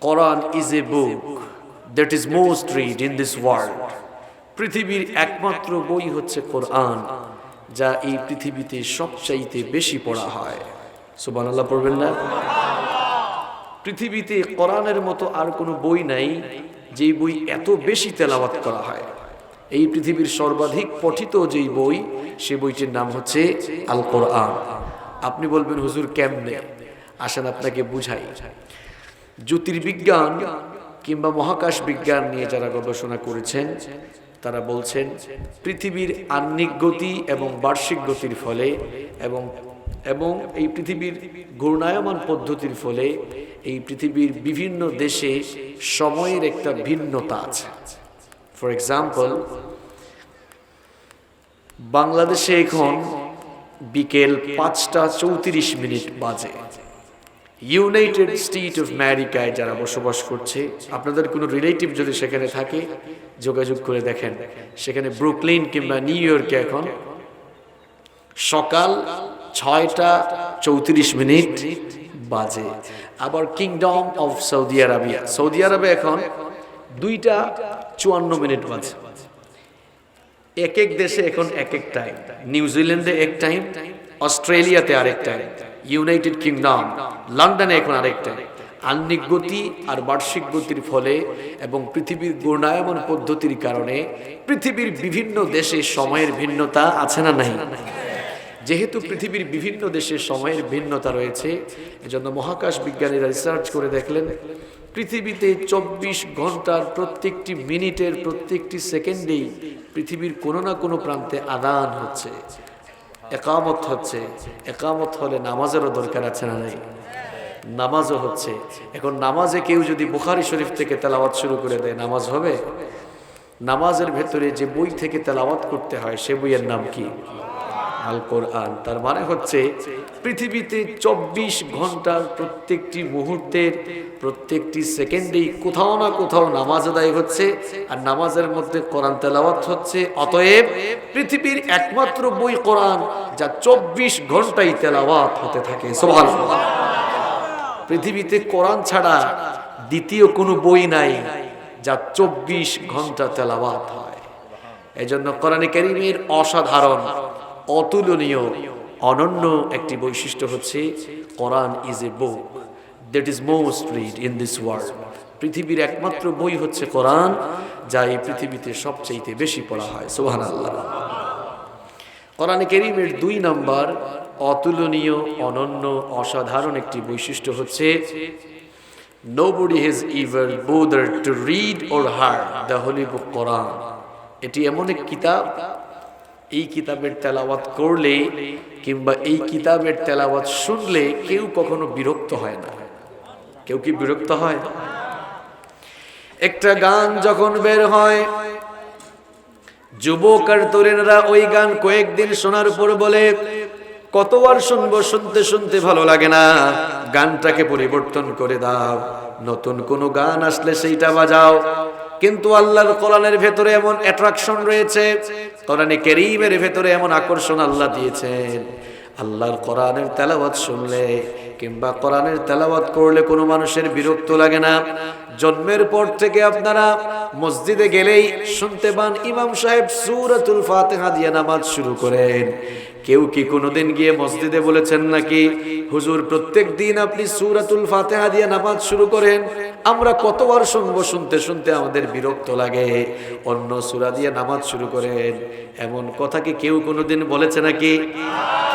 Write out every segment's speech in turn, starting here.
Quran is a book that is most read in this world. পৃথিবীর একমাত্র বই হচ্ছে কোরআন, যা এই পৃথিবীতে সবচাইতে বেশি পড়া হয়। সুবহানাল্লাহ পড়বেন না? পৃথিবীতে কোরআনের মতো আর কোনো বই নাই যে বই এত বেশি তেলাওয়াত করা হয়। এই পৃথিবীর সর্বাধিক পঠিত যেই বই, সে বইটির নাম হচ্ছে আল কোরআন। আপনি বলবেন হুজুর কেমনে? আসেন আপনাকে বুঝাই। জ্যোতির্বিজ্ঞান কিংবা মহাকাশ বিজ্ঞান নিয়ে যারা গবেষণা করেছেন, তারা বলছেন পৃথিবীর আহ্নিক গতি এবং বার্ষিক গতির ফলে এবং এই পৃথিবীর ঘূর্ণায়মান পদ্ধতির ফলে এই পৃথিবীর বিভিন্ন দেশে সময়ের একটা ভিন্নতা আছে। ফর এক্সাম্পল, বাংলাদেশে এখন বিকেল 5:34 বাজে। ইউনাইটেড স্টেট অফ আমেরিকায় যারা বসবাস করছে, আপনাদের কোনো রিলেটিভ যদি সেখানে থাকে, যোগাযোগ করে দেখেন, সেখানে ব্রুকলিন কিংবা নিউ ইয়র্কে এখন সকাল 6:34 বাজে। আবার kingdom of Saudi Arabia, Saudi আরবে এখন 2:54 বাজে। এক এক দেশে এখন এক এক টাইম। নিউজিল্যান্ডে এক টাইম, অস্ট্রেলিয়াতে আরেক টাইম, ইউনাইটেড কিংডম লন্ডনে এখন আরেক টাইম। আহ্নিক গতি আর বার্ষিক গতির ফলে এবং পৃথিবীর ঘূর্ণায়মান পদ্ধতির কারণে পৃথিবীর বিভিন্ন দেশে সময়ের ভিন্নতা আছে না নাই? যেহেতু পৃথিবীর বিভিন্ন দেশে সময়ের ভিন্নতা রয়েছে, এজন্য মহাকাশ বিজ্ঞানীরা রিসার্চ করে দেখলেন পৃথিবীতে 24 ঘন্টার প্রত্যেকটি মিনিটের প্রত্যেকটি সেকেন্ডেই পৃথিবীর কোনো না কোনো প্রান্তে আযান হচ্ছে, একামত হচ্ছে। একামত হলে নামাজেরও দরকার আছে না নাই? নামাজও হচ্ছে। এখন নামাজে কেউ যদি বুখারী শরীফ থেকে তেলাওয়াত শুরু করে দেয়, নামাজ হবে? নামাজের ভেতরে যে বই থেকে তেলাওয়াত করতে হয়, সে বইয়ের নাম কি? আল কোরআন। তার মানে হচ্ছে পৃথিবীতে 24 ঘন্টার প্রত্যেকটি মুহূর্তের প্রত্যেকটি সেকেন্ডেই কোথাও না কোথাও নামাজ আদায় হচ্ছে, আর নামাজের মধ্যে কোরআন তেলাওয়াত হচ্ছে। অতএব পৃথিবীর একমাত্র বই কোরআন, যা 24 ঘন্টাই তেলাওয়াত হতে থাকে। সুবহানাল্লাহ। পৃথিবীতে কোরআন ছাড়া দ্বিতীয় কোনো বই নাই যা 24 ঘন্টা তেলাওয়াত হয়। এজন্য কোরআনে কারীমের অসাধারণ, অতুলনীয়, অনন্য একটি বৈশিষ্ট্য হচ্ছে Quran is a book that is most read in this world. পৃথিবীর একমাত্র বই হচ্ছে কোরআন, যা এই পৃথিবীতে সবচেয়ে বেশি পড়া হয়। সুবহানাল্লাহ। কোরআনে কারীমের 2 নম্বর অতুলনীয়, অনন্য, অসাধারণ একটি বৈশিষ্ট্য হচ্ছে nobody has ever bothered to read or heard the holy book Quran. এটি এমন এক কিতাব, এই কিতাবের তেলাওয়াত করলে কিংবা এই কিতাবের তেলাওয়াত শুনলে কেউ কখনো বিরক্ত হয় না। কেউ কি বিরক্ত হয়? একটা গান যখন বের হয়, যুবক আর তরুণরা ওই গান কয়েকদিন শোনার পর বলে, কতবার শুনবো, শুনতে শুনতে ভালো লাগে না, গানটাকে পরিবর্তন করে দাও, নতুন কোন গান আসলে সেইটা বাজাও। কিন্তু আল্লাহর কোরআনের ভেতরে এমন অ্যাট্রাকশন রয়েছে, কোরআনে কারীমের ভেতরে এমন আকর্ষণ আল্লাহ দিয়েছেন। আল্লাহর কোরআনের তেলাওয়াত শুনলে কিংবা কোরআনের তেলাওয়াত করলে কোনো মানুষের বিরক্ত লাগে না। জন্মের পর থেকে আপনারা মসজিদে গেলেই শুনতে পান ইমাম সাহেব সূরাতুল ফাতিহা দিয়ে নামাজ শুরু করেন। কেউ কি কোনোদিন গিয়ে মসজিদে বলেছেন নাকি, হুজুর প্রত্যেক দিন আপনি সূরাতুল ফাতিহা দিয়ে নামাজ শুরু করেন, আমরা কতবার শুনবো, শুনতে শুনতে আমাদের বিরক্ত লাগে, অন্য সূরা দিয়ে নামাজ শুরু করেন? এমন কথা কি কেউ কোনোদিন বলেছে নাকি?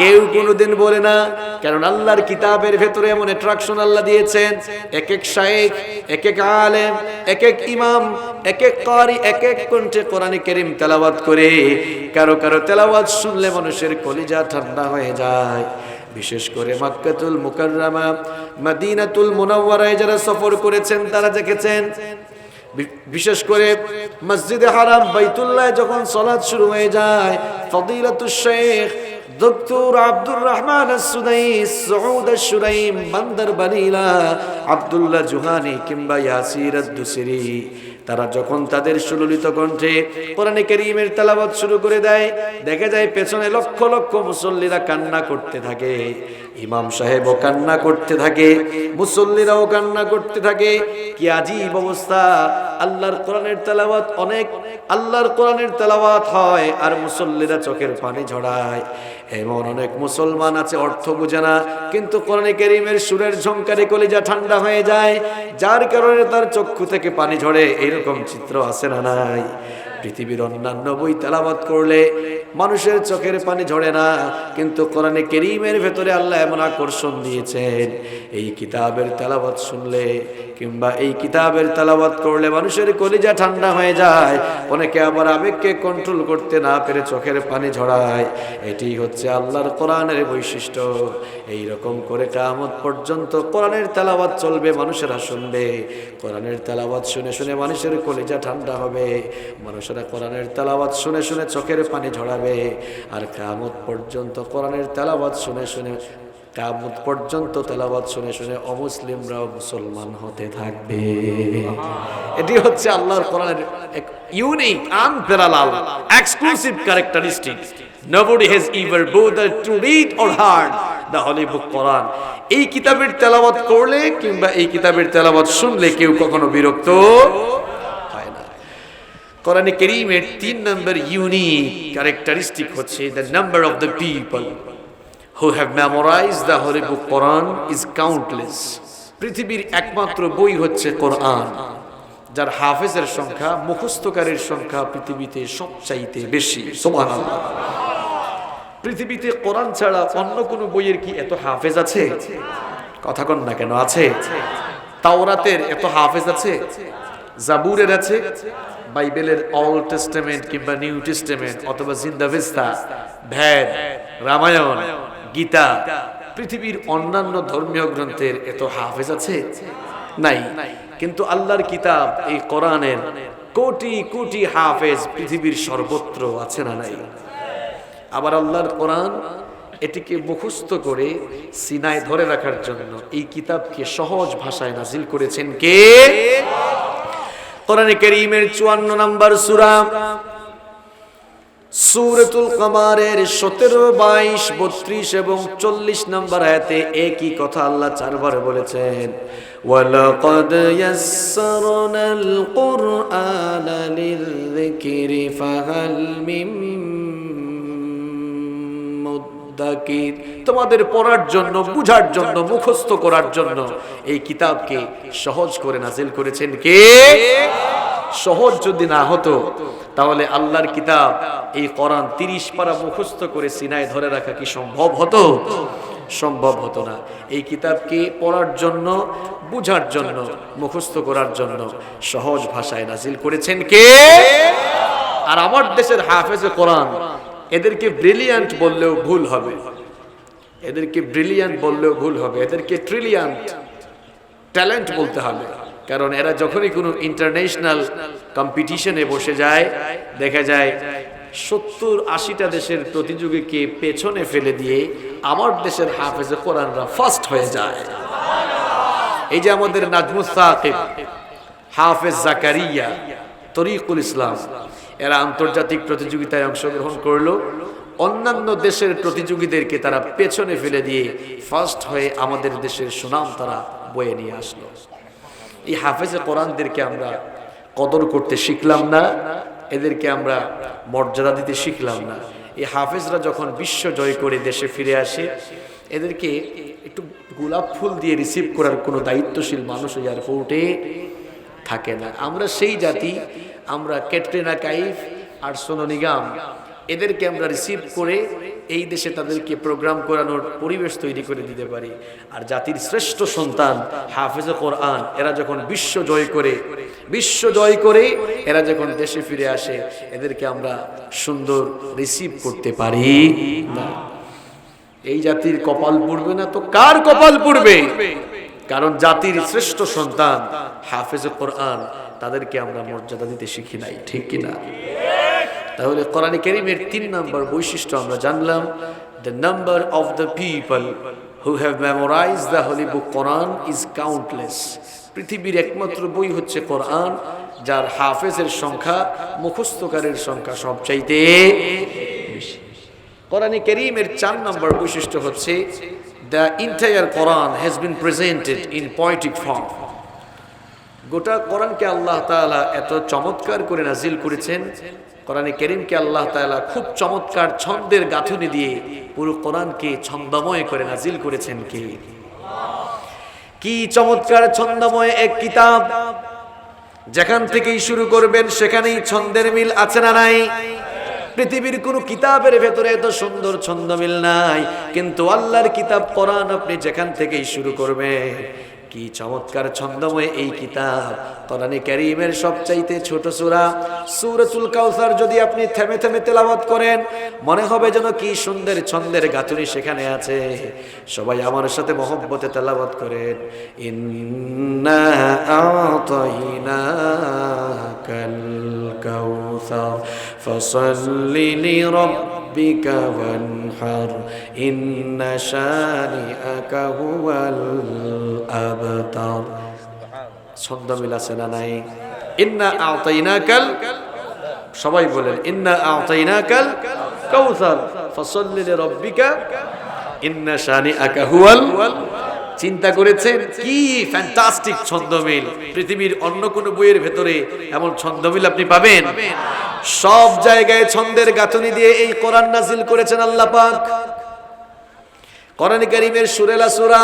কেউ কোনোদিন বলে না। কারণ আল্লাহর কিতাবের ভেতরে এমন অ্যাট্রাকশন আল্লাহ দিয়েছেন। এক এক শায়েখ, এক এক আলেম, এক এক ইমাম, এক এক কারি এক এক কণ্ঠে কোরআনে কারীম তেলাওয়াত করে। কারো কারো তেলাওয়াত শুনলে মানুষের কলিজা ঠান্ডা হয়ে যায়। বিশেষ করে মক্কাতুল মুকাররমা, মদিনাতুল মুনাওয়ারায় যারা সফর করেছেন তারা দেখেছেন, বিশেষ করে মসজিদে হারাম বাইতুল্লাহ যখন সালাত শুরু হয়ে যায়, ফদিলাতুশ শাইখ ডক্টর আব্দুর রহমান আস-সুদাইস, সউদ আশ-শুরাইম, বান্দর বানিলা, আব্দুল্লাহ জুহানি কিংবা ইয়াসির আদ-দুসরি তারা যখন তাদের সুললিত কণ্ঠে কোরআনে কারীমের তেলাওয়াত শুরু করে দেয়, দেখা যায় পেছনে লক্ষ লক্ষ মুসল্লিরা কান্না করতে থাকে, ইমাম সাহেবও কান্না করতে থাকে, মুসল্লিরাও কান্না করতে থাকে। কি আজীব অবস্থা! আল্লাহর কোরআনের তেলাওয়াত আল্লাহর কোরআনের তেলাওয়াত হয় আর মুসল্লিরা চোখের পানি ঝরায়। এমন অনেক মুসলমান আছে অর্থ বুঝে না, কিন্তু কোরআনে কারীমের সুরের ঝংকারে কলিজা ঠান্ডা হয়ে যায়, যার কারণে তার চক্ষু থেকে পানি ঝরে। এরকম চিত্র আছে না নাই? পৃথিবীর অন্যান্য বই তেলাওয়াত করলে মানুষের চোখের পানি ঝরে না, কিন্তু কোরআনে কারীমের ভেতরে আল্লাহ এমন আকর্ষণ দিয়েছেন, এই কিতাবের তেলাওয়াত শুনলে কিংবা এই কিতাবের তেলাওয়াত করলে মানুষের কলিজা ঠান্ডা হয়ে যায়। অনেকে আবার আবেগকে কন্ট্রোল করতে না পেরে চোখের পানি ঝরায়। এটি হচ্ছে আল্লাহর কোরআনের বৈশিষ্ট্য। এই রকম করে কিয়ামত পর্যন্ত কোরআনের তেলাওয়াত চলবে, মানুষেরা শুনবে। কোরআনের তেলাওয়াত শুনে শুনে মানুষের কলিজা ঠান্ডা হবে, মানুষেরা কোরআনের তেলাওয়াত শুনে শুনে চোখের পানি ঝরাবে। আর কিয়ামত পর্যন্ত কোরআনের তেলাওয়াত শুনে শুনে কিয়ামত পর্যন্ত তেলাওয়াত শুনে শুনে অমুসলিমরাও মুসলমান হতে থাকবে। এটি হচ্ছে আল্লাহর কোরআনের এক unique, unparalleled, exclusive characteristic. Nobody has ever bothered to read or heard the holy book Quran. এই কিতাবের তেলাওয়াত করলে কিংবা এই কিতাবের তেলাওয়াত শুনলে কেউ কখনো বিরক্ত হয় না। কোরআনে কারীমের 3 নম্বর ইউনিক ক্যারেক্টারিস্টিক হচ্ছে the number of the people who have memorized the holy book Quran is countless. পৃথিবীর একমাত্র বই হচ্ছে কোরআন, যার হাফেজের সংখ্যা, মুখস্থকারীর সংখ্যা পৃথিবীতে সবচাইতে বেশি। সুবহানাল্লাহ। পৃথিবীতে কোরআন ছাড়া অন্য কোনো বইয়ের কি এত হাফেজ আছে? কথা কন না কেন? আছে। তাওরাতের এত হাফেজ আছে, জাবুরের আছে, বাইবেলের ওল্ড টেস্টামেন্ট কিংবা নিউ টেস্টামেন্ট অথবা জিন্দাভেস্তা, ভেদ, রামায়ণ, গীতা, পৃথিবীর অন্যান্য ধর্মীয় গ্রন্থের এত হাফেজ আছে? নাই। কিন্তু আল্লাহর কিতাব এই কোরআনের কোটি কোটি হাফেজ পৃথিবীর সর্বত্র আছে না নাই? আবার আল্লাহর কোরআন এটিকে মুখস্থ করে সিনায় ধরে রাখার জন্য এই কিতাবকে সহজ ভাষায় নাজিল করেছেন কে? কোরআনে কারীমের 54 নম্বর সূরা সূরাতুল কমারের 17, 22, 32 এবং 40 নম্বর আয়াতে একই কথা আল্লাহ 4 বার বলেছেন, ওয়ালাকাদ ইয়াসসারনাল কুরআনা লিযিকরি ফাহাল মিন মুদ্দাকির। তোমাদের পড়ার জন্য, বুঝার জন্য, মুখস্থ করার জন্য এই কিতাবকে সহজ করে নাজিল করেছেন কে? সহজ যদি না হতো তাহলে আল্লাহর কিতাব এই কোরআন 30 পারা মুখস্থ করে সিনায় ধরে রাখা কি সম্ভব হতো? সম্ভব হতো না। এই কিতাবকে পড়ার জন্য, বুঝার জন্য, মুখস্থ করার জন্য সহজ ভাষায় নাজিল করেছেন কে? আর আমার দেশের হাফেজে কোরআন, এদেরকে ব্রিলিয়ান্ট বললেও ভুল হবে, এদেরকে ব্রিলিয়ান্ট বললেও ভুল হবে, এদেরকে ট্রিলিয়ান্ট ট্যালেন্ট বলতে হবে। কারণ এরা যখনই কোনো ইন্টারন্যাশনাল কম্পিটিশনে বসে যায়, দেখা যায় 70-80টা দেশের প্রতিযোগীকে পেছনে ফেলে দিয়ে আমার দেশের হাফেজে কোরআনরা ফার্স্ট হয়ে যায়। এই যে আমাদের নাজমুস সাকিব, হাফেজ জাকারিয়া, তরিকুল ইসলাম, এরা আন্তর্জাতিক প্রতিযোগিতায় অংশগ্রহণ করলো, অন্যান্য দেশের প্রতিযোগীদেরকে তারা পেছনে ফেলে দিয়ে ফার্স্ট হয়ে আমাদের দেশের সুনাম তারা বয়ে নিয়ে আসলো। এই হাফেজে কোরআনদেরকে আমরা কদর করতে শিখলাম না, এদেরকে আমরা মর্যাদা দিতে শিখলাম না। এই হাফেজরা যখন বিশ্ব জয় করে দেশে ফিরে আসে, এদেরকে একটু গোলাপ ফুল দিয়ে রিসিভ করার কোনো দায়িত্বশীল মানুষ এয়ারপোর্টে থাকে না। আমরা সেই জাতি, আমরা ক্যাটরিনা কাইফ আর সোনু নিগম, এদেরকে আমরা রিসিভ করে এই দেশে তাদেরকে প্রোগ্রাম করানোর পরিবেশ তৈরি করে দিতে পারি। আর জাতির শ্রেষ্ঠ সন্তান হাফেজে কোরআন, এরা যখন বিশ্ব জয় করে এরা যখন দেশে ফিরে আসে, এদেরকে আমরা সুন্দর রিসিভ করতে পারি না। এই জাতির কপাল পুড়বে না তো কার কপাল পুড়বে? কারণ জাতির শ্রেষ্ঠ সন্তান হাফেজে কোরআন, তাদেরকে আমরা মর্যাদা দিতে শিখি নাই, ঠিক কিনা? তাহলে কোরআনে কারীমের 3 নম্বর বৈশিষ্ট্য আমরা জানলাম, the number of the people who have memorized the holy book Quran is countless. পৃথিবীর একমাত্র বই হচ্ছে কোরআন, যার হাফেজের সংখ্যা, মুখস্থকারীর সংখ্যা সবচাইতে বেশি। কোরআনে কারীমের 4 নম্বর বৈশিষ্ট্য হচ্ছে the entire Quran has been presented in poetic form. গোটা কোরআনকে আল্লাহ তাআলা এত চমৎকার করে নাজিল করেছেন, কোরআনে কারীমকে আল্লাহ তাআলা খুব চমৎকার ছন্দের গাঁথুনি দিয়ে পুরো কোরআনকে ছন্দময় করে নাজিল করেছেন। কি চমৎকার ছন্দময় এক কিতাব, যেখান থেকেই শুরু করবেন সেখানেই ছন্দের মিল আছে না নাই? পৃথিবীর কোন কিতাবের ভেতরে এত সুন্দর ছন্দ মিল নাই, কিন্তু আল্লাহর কিতাব কোরআন আপনি যেখান থেকেই শুরু করবেন, কি চমৎকার ছন্দময় এই কিতাব। কোরআনে কারীমের সবচাইতে ছোট সূরা সূরাতুল কাউসার যদি আপনি থেমে থেমে তেলাওয়াত করেন, মনে হবে যেন কি সুন্দর ছন্দের গাঁথুনি সেখানে আছে। সবাই আমার সাথে মহব্বতে তেলাওয়াত করেন, ইন্না আ'তাইনাকাল কাউসার ফাসাল্লি লিরাব্বিকা ওয়ানহার ইন্না শানিআকা হুয়াল আবতার। ছন্দ মিল আছে না নাই? ইন্না আ'তাইনাকাল, সবাই বলেন ইন্না আ'তাইনাকাল কাউসার ফাসাল্লি লিরাব্বিকা ইন্না শানিআকা হুয়াল। চিন্তা করেছেন কি ফ্যান্টাস্টিক ছন্দমিল? পৃথিবীর অন্য কোন বইয়ের ভেতরে এমন ছন্দমিল আপনি পাবেন? সব জায়গায় ছন্দের গাঁথুনি দিয়ে এই কোরআন নাজিল করেছেন আল্লাহ পাক। কোরআনে কারীমের সূরা সূরা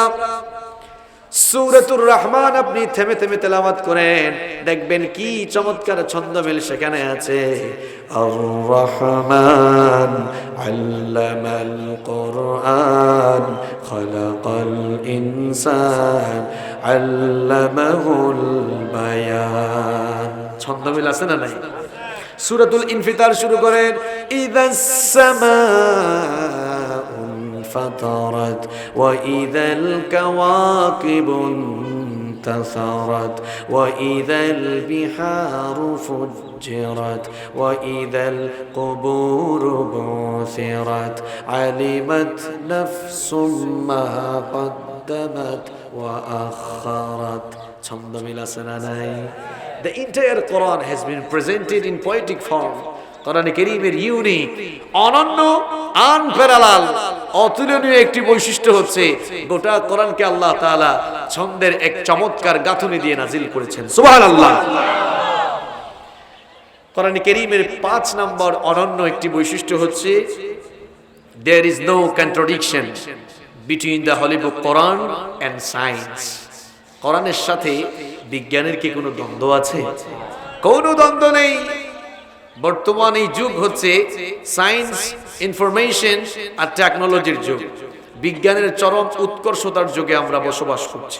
সূরাতুর রহমান আপনি থেমে থেমে তেলাওয়াত করেন, দেখবেন কি চমৎকার ছন্দমিল সেখানে আছে। আর রহমান আল্লামাল কোরআন খালাকাল ইনসান আল্লামাহুল বায়ান। ছন্দমিল আছে না নাই? সূরাতুল ইনফিতার শুরু করেন, ইযাস সামাউন ফাতারাত ওয়া ইযাল কাওয়াকিবু انتثرت وإذا البحار فجرت وإذا القبور بعثرت علمت نفس ما قدمت وأخرت. ছন্দ মিল আছে না নাই? The entire Quran has been presented in poetic form. কোরআনে কারীমের ইউনিক, অনন্য, আনপ্যারালাল, অতুলনীয় একটি বৈশিষ্ট্য হচ্ছে গোটা কোরআনকে আল্লাহ তাআলা ছন্দের এক চমৎকার গাঁথুনি দিয়ে নাজিল করেছেন। সুবহানাল্লাহ। কোরআনে কারীমের 5 নম্বর অনন্য একটি বৈশিষ্ট্য হচ্ছে there is no contradiction between the holy book Quran and science. কোরআনের সাথে বিজ্ঞানের কি কোনো দ্বন্দ্ব আছে? কোনো দ্বন্দ্ব নেই। বর্তমান এই যুগ হচ্ছে সায়েন্স, ইনফরমেশন আর টেকনোলজির যুগ। বিজ্ঞানের চরম উৎকর্ষতার যুগে আমরা বসবাস করছি।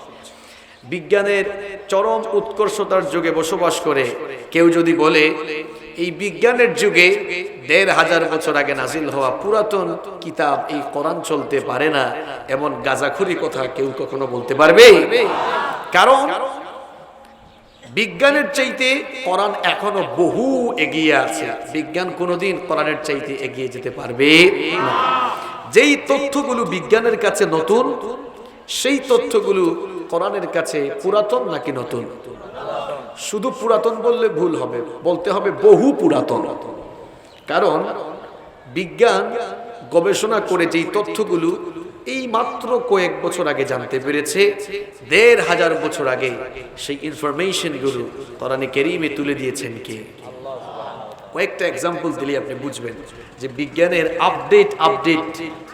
বিজ্ঞানের চরম উৎকর্ষতার যুগে বসবাস করে কেউ যদি বলে এই বিজ্ঞানের যুগে ১৫০০ বছর আগে নাজিল হওয়া পুরাতন কিতাব এই কোরআন চলতে পারে না, এমন গাঁজাখুরি কথা কেউ কখনো বলতে পারবে? কারণ বিজ্ঞানের চাইতে কোরআন এখনো বহু এগিয়ে আছে। বিজ্ঞান কোনোদিন কোরআনের চাইতে এগিয়ে যেতে পারবে না। যেই তথ্যগুলো বিজ্ঞানের কাছে নতুন, সেই তথ্যগুলো কোরআনের কাছে পুরাতন নাকি নতুন? শুধু পুরাতন বললে ভুল হবে, বলতে হবে বহু পুরাতন। কারণ বিজ্ঞান গবেষণা করে যেই তথ্যগুলো এই মাত্র কয়েক বছর আগে জানতে পেরেছে, ১৫০০ বছর আগে সেই ইনফরমেশন গুলো কোরআনে কারীমে তুলে দিয়েছেন কে? কয়েকটা এক্সাম্পল দিলে আপনি বুঝবেন যে বিজ্ঞানের আপডেট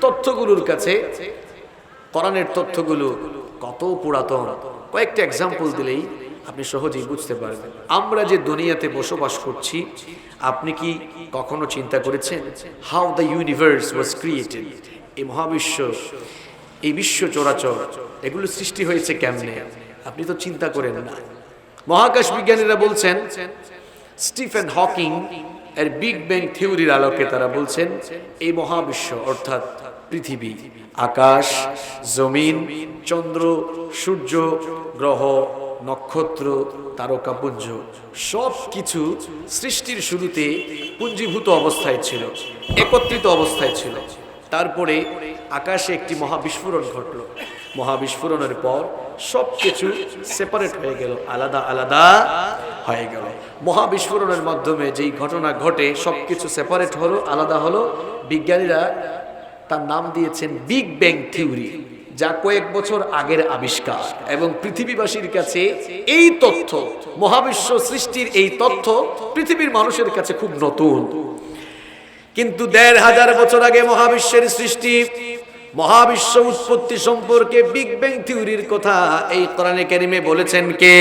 তথ্যগুলোর কাছে কোরআনের তথ্যগুলো কত পুরাতন। কয়েকটা এক্সাম্পল দিলেই আপনি সহজেই বুঝতে পারবেন। আমরা যে দুনিয়াতে বসবাস করছি, আপনি কি কখনো চিন্তা করেছেন how the universe was created? এই মহাবিশ্ব, এই বিশ্ব চরাচর, এগুলো সৃষ্টি হয়েছে কেমনে? আপনি তো চিন্তা করেন না। মহাকাশ বিজ্ঞানীরা বলছেন, স্টিফেন হকিং এর বিগ ব্যাং থিওরির আলোকে তারা বলছেন এই মহাবিশ্ব অর্থাৎ পৃথিবী, আকাশ, জমিন, চন্দ্র, সূর্য, গ্রহ, নক্ষত্র, তারকাপুঞ্জ সব কিছু সৃষ্টির শুরুতে পুঞ্জীভূত অবস্থায় ছিল, একত্রিত অবস্থায় ছিল। তারপরে আকাশে একটি মহাবিস্ফোরণ ঘটল। মহাবিস্ফোরণের পর সবকিছু সেপারেট হয়ে গেল, আলাদা আলাদা হয়ে গেল। মহাবিস্ফোরণের মাধ্যমে যেই ঘটনা ঘটে সবকিছু সেপারেট হলো, আলাদা হলো। বিজ্ঞানীরা তার নাম দিয়েছেন বিগ ব্যাং থিওরি, যা কয়েক বছর আগের আবিষ্কার, এবং পৃথিবীবাসীর কাছে এই তথ্য, মহাবিশ্ব সৃষ্টির এই তথ্য পৃথিবীর মানুষের কাছে খুব নতুন। কিন্তু ১৫০০ বছর আগে মহাবিশ্বের সৃষ্টি, মহাবিশ্ব উৎপত্তি সম্পর্কে বিগ ব্যাং থিওরির কথা এই কোরআনে কারীমে বলেছেন কে?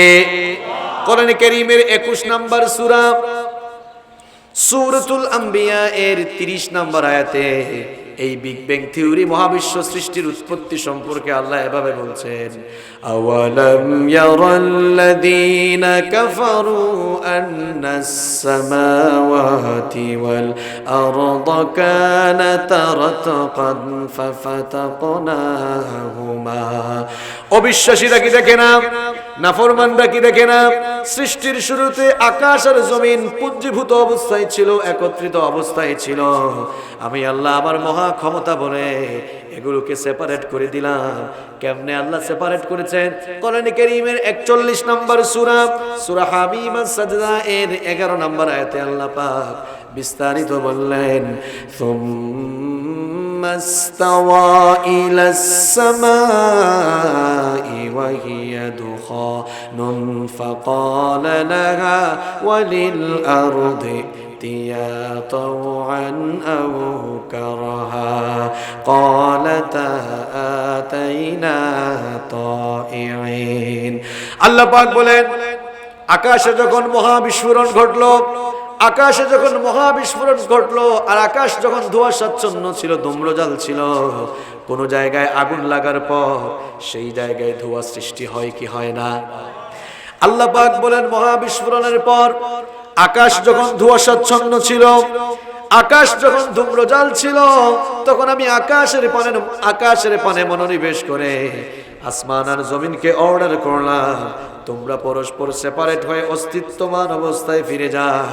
কোরআনে কারীমের ২১ নম্বর সূরা সূরাতুল আম্বিয়া এর ৩০ নম্বর আয়াতে এই বিগ ব্যাং থিওরি, মহাবিশ্ব সৃষ্টির উৎপত্তি সম্পর্কে আল্লাহ এভাবে বলছেন, আওয়ালাম ইয়ারাল্লাযীনা কাফারু আন্নাস সামাওয়াতি ওয়াল আরদা কানাতা রাতকান ফাফাতাকনাহুমা। অবিশ্বাসীরা কি দেখে না? নাফরমানরা কি দেখে না? সৃষ্টির শুরুতে আকাশ আর জমিন পুঞ্জীভূত অবস্থায় ছিল, একত্রিত অবস্থায় ছিল। আমি আল্লাহ আমার মহা ক্ষমতা বলে এগুলোকে সেপারেট করে দিলাম। কেমনে আল্লাহ সেপারেট করেছেন? কোরআনে কারীমের ৪১ নম্বর সূরা, সূরা হামিম সাজদা এর ১১ নম্বর আয়াতে আল্লাহ পাক বিস্তারিত বললেন, সুম্মা ইস্তাওয়া ইলাস সামাই ওয়া হিয়া দুখানুন ফাকালা লাহা ওয়ালিল আরদি ائتيا طوعا أو كرها قالتا آتينا طائعين। আল্লাহ পাক বলেন, আকাশে যখন মহাবিস্ফোরণ ঘটলো, আকাশে যখন মহাবিস্ফোরণ ঘটলো আর আকাশ যখন ধোঁয়াশাচ্ছন্ন ছিল, ধূম্রজাল ছিল, কোন জায়গায় আগুন লাগার পর সেই জায়গায় ধোঁয়া সৃষ্টি হয় কি হয় না? আল্লাহ পাক বলেন, মহাবিস্ফোরণের পর আকাশ যখন ধোঁয়াশাচ্ছন্ন ছিল, আকাশ যখন ধূম্রজাল ছিল, তখন আমি আকাশের পানে মনোনিবেশ করে আসমান আর জমিনকে অর্ডার করলাম, তোমরা পরস্পর সেপারেট হয়ে অস্তিত্বমান অবস্থায় ফিরে যাও।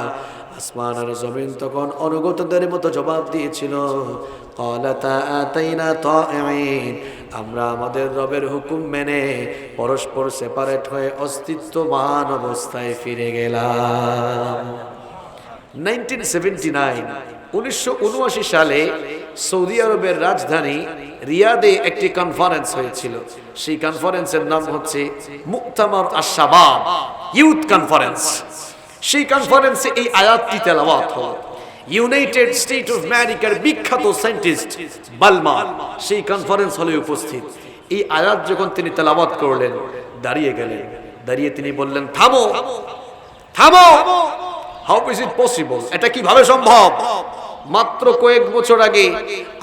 আসমান আর জমিন তখন অনুগতদের মতো জবাব দিয়েছিল, ক্বালাতা আতাইনা তাইঈন, আমরা আমাদের রবের হুকুম মেনে পরস্পর সেপারেট হয়ে অস্তিত্বমান অবস্থায় ফিরে গেলাম। 1979 সালে সৌদি আরবের রাজধানী রিয়াদে একটি কনফারেন্স হয়েছিল। সেই কনফারেন্সের নাম হচ্ছে মুক্তামার আশ-শাবাব, ইউথ কনফারেন্স। সেই কনফারেন্সে এই আয়াতটি তেলাওয়াত হলো। ইউনাইটেড স্টেট অফ আমেরিকার বিখ্যাত সায়েন্টিস্ট বালমার সেই কনফারেন্স হলে উপস্থিত। এই আয়াত যখন তিনি তেলাওয়াত করলেন, দাঁড়িয়ে গেলেন। দাঁড়িয়ে তিনি বললেন, থামো থামো, হাউ ইজ ইট পসিবল, এটা কিভাবে সম্ভব? মাত্র কয়েক বছর আগে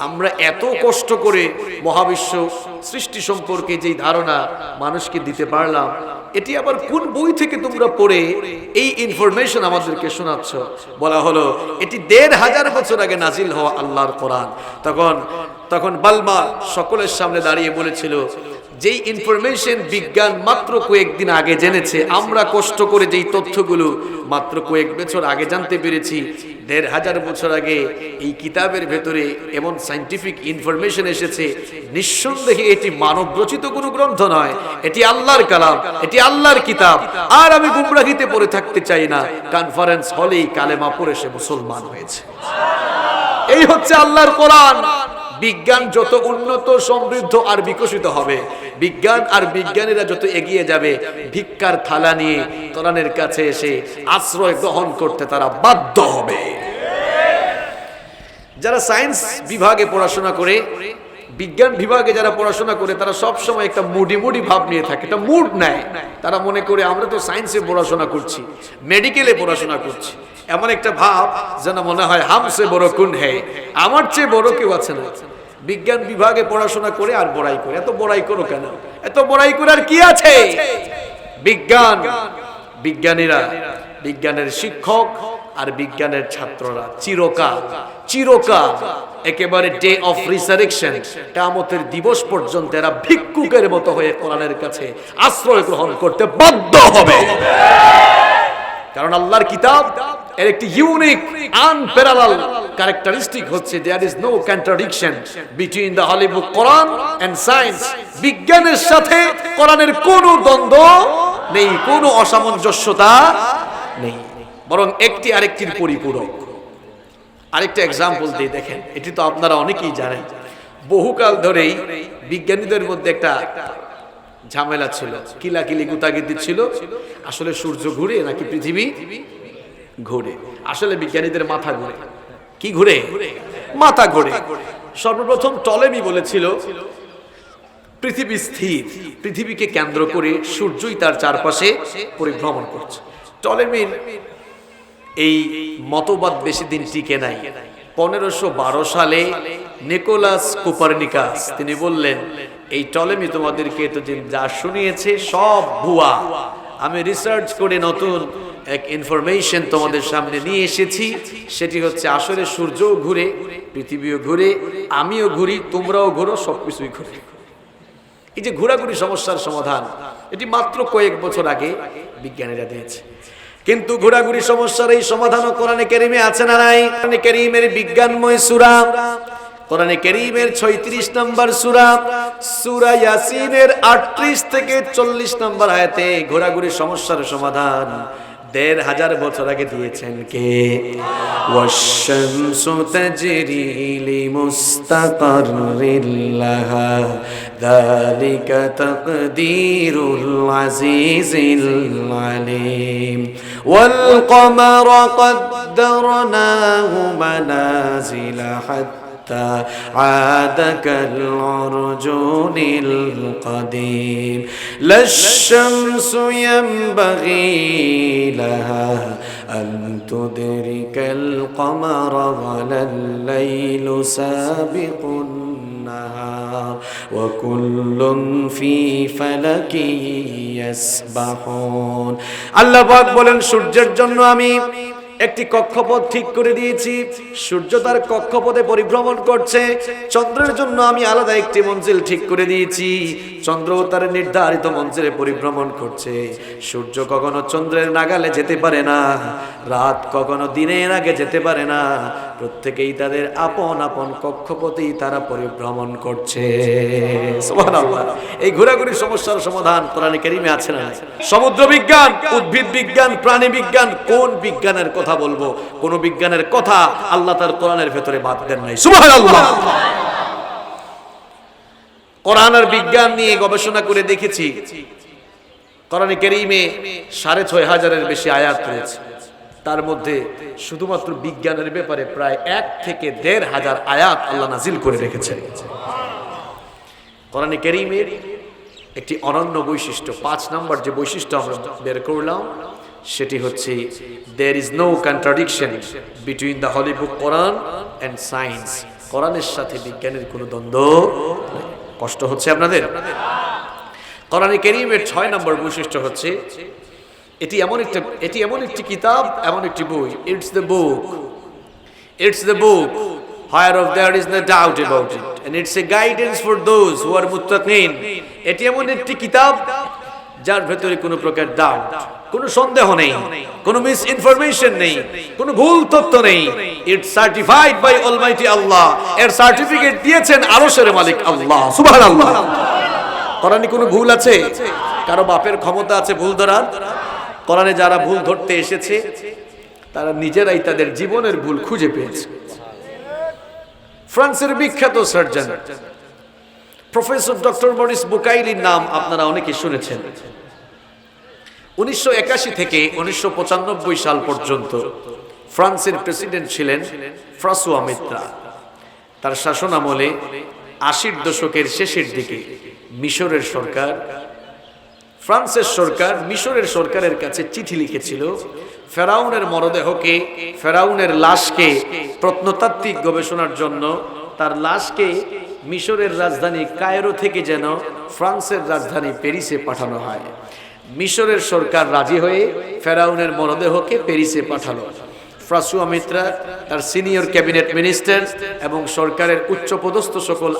আমরা এত কষ্ট করে মহাবিশ্ব সৃষ্টি সম্পর্কে যেই ধারণা মানুষকে দিতে পারলাম, এটি আবার কোন বই থেকে তোমরা পড়ে এই ইনফরমেশন আমাদেরকে শোনাচ্ছ? বলা হলো এটি ১৫০০ বছর আগে নাজিল হওয়া আল্লাহর কোরআন। তখন বালমা সকলের সামনে দাঁড়িয়ে বলেছিল, যেই ইনফরমেশন বিজ্ঞান মাত্র কয়েকদিন আগে জেনেছে, আমরা কষ্ট করে যেই তথ্যগুলো মাত্র কয়েক বছর আগে জানতে পেরেছি, ১৫০০ বছর আগে এই কিতাবের ভেতরে এমন সায়েন্টিফিক ইনফরমেশন এসেছে, নিঃসন্দেহে এটি মানব রচিত কোনো গ্রন্থ নয়, এটি আল্লাহর কালাম, এটি আল্লাহর কিতাব। আর আমি গুমরাহিতে পড়ে থাকতে চাই না। কনফারেন্স হলেই কালেমা পড়ে সে মুসলমান হয়েছে। এই হচ্ছে আল্লাহর কোরআন। বিজ্ঞান যত উন্নত, সমৃদ্ধ আর বিকশিত হবে, বিজ্ঞান আর বিজ্ঞানীরা যত এগিয়ে যাবে, ভিক্ষার থালা নিয়ে কোরআনের কাছে এসে আশ্রয় গ্রহণ করতে তারা বাধ্য হবে। যারা সায়েন্স বিভাগে পড়াশোনা করে, বিজ্ঞান বিভাগে যারা পড়াশোনা করে, তারা সব সময় একটা মুডি ভাব নিয়ে থাকে, একটা মুড নেয়। তারা মনে করে আমরা তো সায়েন্সে পড়াশোনা করছি, মেডিকেলে পড়াশোনা করছি, এমন একটা ভাব যেন মনে হয় হামসে বড় কোন হে, আমার চেয়ে বড় কেউ আছে না। বিজ্ঞান বিভাগে পড়াশোনা করে আর বড়াই করে, এত বড়াই করো কেন? এত বড়াই করার কি আছে? বিজ্ঞানীরা, বিজ্ঞানের শিক্ষক আর বিজ্ঞানের ছাত্ররা চিরকাল একেবারে ডে অফ রিসারেকশন, কিয়ামতের দিবস পর্যন্ত এরা ভিক্ষুকের মতো হয়ে কোরআনের কাছে আশ্রয় গ্রহণ করতে বাধ্য হবে। কারণ আল্লাহর কিতাব এর একটি ইউনিক আনপ্যারালাল ক্যারেক্টারিস্টিক হচ্ছে there is no contradiction between the holy book Quran and science. বিজ্ঞানের সাথে কোরআনের কোনো দ্বন্দ্ব নেই, কোনো অসামঞ্জস্যতা নেই, বরং একটি আরেকটির পরিপূরক। আরেকটা এক্সাম্পল দিয়ে দেখেন, এটি তো আপনারা অনেকেই জানেন। বহুকাল ধরেই বিজ্ঞানীদের মধ্যে একটা ঝামেলা ছিল, কিলাকিলি গুতাগিতি ছিল, আসলে সূর্য ঘুরে নাকি পৃথিবী ঘুরে। আসলে বিজ্ঞানীদের মাথা ঘুরে। কি ঘুরে? মাথা ঘুরে। সর্বপ্রথম টলেমি বলেছিল পৃথিবী স্থির, পৃথিবীকে কেন্দ্র করে সূর্যই তার চারপাশে পরিভ্রমণ করছে। টলেমির এই মতবাদ বেশি দিন টিকে নাই। 1512 সালে নিকোলাস কোপারনিকাস তিনি বললেন, এই টলেমি তোমাদেরকে এতদিন যা শুনিয়েছে সব ভুয়া, আমি রিসার্চ করে নতুন এক ইনফরমেশন তোমাদের সামনে নিয়ে এসেছি। সেটি হচ্ছে আসলে সূর্যও ঘুরে, পৃথিবীও ঘুরে, আমিও ঘুরি, তোমরাও ঘুরো, সবকিছুই ঘুরে। এই যে ঘোরাঘুরি সমস্যার সমাধান, এটি মাত্র কয়েক বছর আগে বিজ্ঞানীরা দিয়েছে। কিন্তু ঘোরাঘুরি সমস্যার এই সমাধানও কোরআনে কারীমে আছে না নাই? কোরআনে কারীমের বিজ্ঞানময় সূরা, কোরআনে কারীমের 36 নম্বর সূরা, সূরা ইয়াসিনের 38 থেকে 40 নম্বর আয়াতে ঘোরাঘুরি সমস্যার সমাধান 1500 বছর আগে দিয়েছেন কে? ওয়াশ-শামসু তাজরি লিমুস্তাকাররিন লাহা যালিকা তাকদীরুল আজিজিল আলীম ওয়াল কমারা কদ্দারনাহু মানাজিলা হাত্তা আদা কাল উরজুনিল কদীম লাশ-শামসু ইয়ানবাগী লাহা আন তুদরিকাল কমারা ওয়ালাল লাইলু সাবিকুন নাহার ওয়া কুল্লুন ফি ফালাকি ইয়াসবাহুন। আল্লাহ পাক বলেন, সূর্যের জন্য আমি একটি কক্ষপথ ঠিক করে দিয়েছি, সূর্য তার কক্ষপথে পরিভ্রমণ করছে। চন্দ্রের জন্য আমি আলাদা একটি মঞ্জিল ঠিক করে দিয়েছি, চন্দ্র তার নির্ধারিত মঞ্জিলে পরিভ্রমণ করছে। সূর্য কখনো চন্দ্রের নাগালে যেতে পারে না, রাত কখনো দিনের আগে যেতে পারে না, প্রত্যেকেই তাদের আপন আপন কক্ষপথেই তারা পরিভ্রমণ করছে। সুবহানাল্লাহ। এই ঘোরাঘুরি সমস্যার সমাধান কোরআনে কারীমে আছে না? সমুদ্র বিজ্ঞান, উদ্ভিদ বিজ্ঞান, প্রাণী বিজ্ঞান, কোন বিজ্ঞানের কথা বলবো? কোন বিজ্ঞানের কথা আল্লাহ তার কোরআনের ভেতরে বাদ দেন নাই। সুবহানাল্লাহ। কোরআন আর বিজ্ঞান নিয়ে গবেষণা করে দেখেছি, কোরআনে কারীমে 6500-এর বেশি আয়াত রয়েছে। তার মধ্যে শুধুমাত্র বিজ্ঞানের ব্যাপারে প্রায় 1 থেকে 1500 আয়াত আল্লাহ নাজিল করে রেখেছেন। কোরআনে কারীমের একটি অনন্য বৈশিষ্ট্য, 5 নম্বর যে বৈশিষ্ট্য আমরা বের করলাম, সেটি হচ্ছে there is no contradiction between the holy book Quran and science। কোরআনের সাথে বিজ্ঞানের কোনো দ্বন্দ্ব নেই। কষ্ট হচ্ছে আপনাদের? কোরআনে কারীমের 6 নম্বর বৈশিষ্ট্য হচ্ছে এটি এমন একটি কিতাব, এমন একটি বই, it's the book whereof there is no doubt about it and it's a guidance for those who are muttaqin। এটি এমন একটি কিতাব যার ভেতরে কোনো প্রকার ডাউট, কোনো সন্দেহ নেই, কোনো মিস ইনফরমেশন নেই, কোনো ভুল তথ্য নেই। ইটস সার্টিফাইড বাই অলমাইটি আল্লাহ। এর সার্টিফিকেট দিয়েছেন আরশের মালিক আল্লাহ। সুবহানাল্লাহ। কোরআনে কোনো ভুল আছে? কারো বাপের ক্ষমতা আছে ভুল ধরার? কোরআনে যারা ভুল ধরতে এসেছে তারা নিজেরাই তাদের জীবনের ভুল খুঁজে পেয়েছে। ফ্রান্সের বিখ্যাত সার্জন প্রফেসর ডক্টর মরিস বুকাইলির নাম আপনারা অনেকে শুনেছেন। 1981 থেকে 1995 সাল পর্যন্ত ফ্রান্সের প্রেসিডেন্ট ছিলেন ফ্রাঁসোয়া মিত্রা। তার শাসনামলে 80-র দশকের শেষের দিকে মিশরের সরকার, ফ্রান্সের সরকার মিশরের সরকারের কাছে চিঠি লিখেছিল ফেরাউনের মরদেহকে, ফেরাউনের লাশকে প্রত্নতাত্ত্বিক গবেষণার জন্য তার লাশকে মিশরের রাজধানী কায়রো থেকে যেন ফ্রান্সের রাজধানী প্যারিসে পাঠানো হয়। মিশরের সরকার রাজি হয়ে ফেরাউনের মরদেহকে প্যারিসে পাঠালো। ফ্রাঁসোয়া মিত্রা, তার সিনিয়র ক্যাবিনেট মিনিস্টার এবং সরকারের উচ্চপদস্থ সকল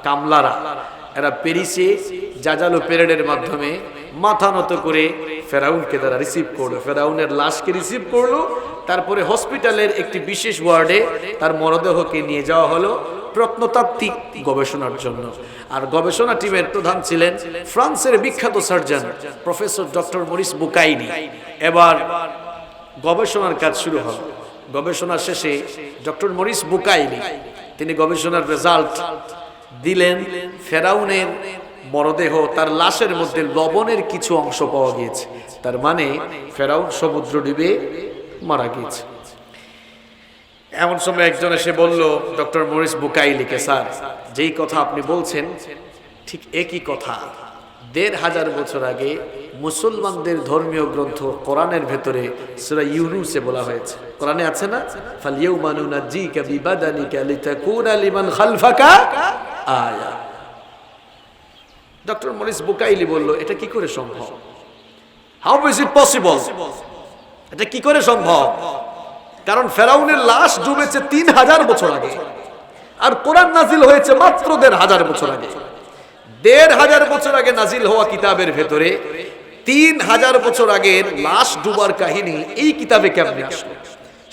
কামলারা এরা প্যারিসে জাজালো প্যারেডের মাধ্যমে মাথা নত করে ফেরাউনকে তারা রিসিভ করলো, ফেরাউনের লাশকে রিসিভ করলো। তারপরে হসপিটালের একটি বিশেষ ওয়ার্ডে তার মরদেহকে নিয়ে যাওয়া হলো প্রত্নতাত্ত্বিক গবেষণার জন্য। আর গবেষণা টিমের প্রধান ছিলেন ফ্রান্সের বিখ্যাত surgeon professor doctor Morris Bucaille. এবার গবেষণার কাজ শুরু হলো। গবেষণা শেষে ডক্টর মরিস বুকাইলি তিনি গবেষণার রেজাল্ট দিলেন, ফেরাউনের মরদেহ তার লাশের মধ্যে লবণের কিছু অংশ পাওয়া গিয়েছে। তার মানে ফেরাউন সমুদ্র ডুবে মারা গিয়েছে। এমন সময় একজন এসে বলল ডক্টর মরিস বুকাইলিকে, স্যার যেই কথা আপনি বলছেন ঠিক একই কথা ১৫০০ বছর আগে মুসলমানদের ধর্মীয় গ্রন্থ কোরআনের ভেতরে সূরা ইউনূসে বলা হয়েছে। কোরআনে আছে না, ফালইয়াউমা নুনাজ্জিকা বিবাদানিকা লিতাকুনা লিমান খালফাকা আয়া। ডক্টর মরিস বুকাইলি বলল, এটা কি করে সম্ভব? How is it possible? এটা কি করে সম্ভব? কারণ ফেরাউনের লাশ ডুবেছে ৩০০০ বছর আগে, আর কোরআন নাজিল হয়েছে মাত্র ১৫০০ বছর আগে। ১৫০০ বছর আগে নাজিল হওয়া কিতাবের ভেতরে ৩০০০ বছর আগের লাশ ডুবার কাহিনী এই কিতাবে কেমনে আসলো?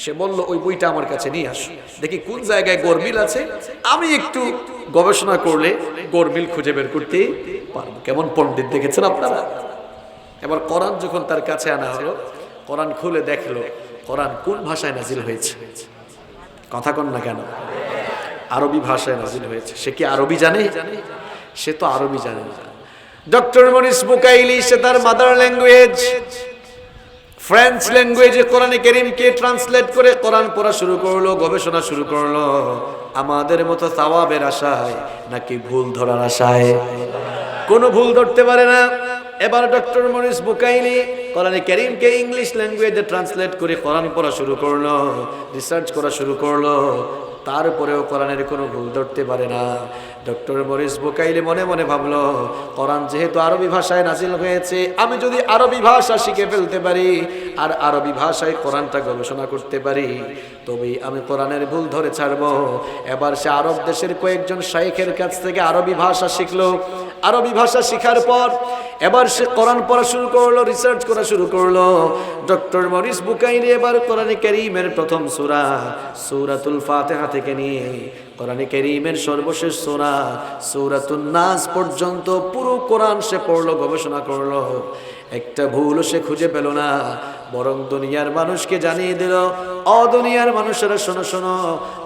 সে বলল, ওই বইটা আমার কাছে নিয়ে আসো, দেখি কোন জায়গায় গরমিল আছে, আমি একটু গবেষণা করলে গরমিল খুঁজে বের করতে পারবো। কেমন পণ্ডিত দেখেছেন আপনারা? এবার কোরআন যখন তার কাছে আনা হলো, কোরআন খুলে দেখলো কোরআন কোন ভাষায় নাজিল হয়েছে। কথা কন না কেন? আরবি ভাষায় নাজিল হয়েছে। সে কি আরবি জানে? সে তো আরবি জানে না। ডক্টর মরিস বুকাইলি সে তার মাদার ল্যাঙ্গুয়েজ ফ্রেঞ্চ ল্যাঙ্গুয়েজে কোরআনে কারীমকে ট্রান্সলেট করে কোরআন পড়া শুরু করলো, গবেষণা শুরু করলো। আমাদের মতো সওয়াবের আশায় নাকি ভুল ধরার আশায়? কোনো ভুল ধরতে পারে না। এবার ডক্টর মরিস বুকাইলি কোরআনে কারীমকে ইংলিশ ল্যাঙ্গুয়েজে ট্রান্সলেট করে কোরআন পড়া শুরু করলো, রিসার্চ করা শুরু করলো। তারপরেও কোরআনের কোনো ভুল ধরতে পারে না। ডক্টর মরিস বুকাইলি মনে মনে ভাবলো, কোরআন যেহেতু আরবি ভাষায় নাজিল হয়েছে, আমি যদি আরবি ভাষা শিখে ফেলতে পারি আর আরবি ভাষায় কোরআনটা গবেষণা করতে পারি, তবেই আমি কোরআনের ভুল ধরে ছাড়বো। এবার সে আরব দেশের কয়েকজন শাইখের কাছ থেকে আরবি ভাষা শিখলো। আরবি ভাষা শিখার পর এবার সে কোরআন পড়া শুরু করলো, রিসার্চ করা শুরু করলো। ডক্টর মরিস বুকাইলি এবার কোরআনে কারীমের প্রথম সূরা সূরাতুল ফাতিহা থেকে নিয়ে কোরআনে কারীমের সর্বশেষ সূরা সূরাতুন নাস পর্যন্ত পুরো কোরআন সে পড়লো, গবেষণা করলো। একটা ভুলও সে খুঁজে পেল না, বরং দুনিয়ার মানুষকে জানিয়ে দিল, ও দুনিয়ার মানুষেরা শোনো শোনো,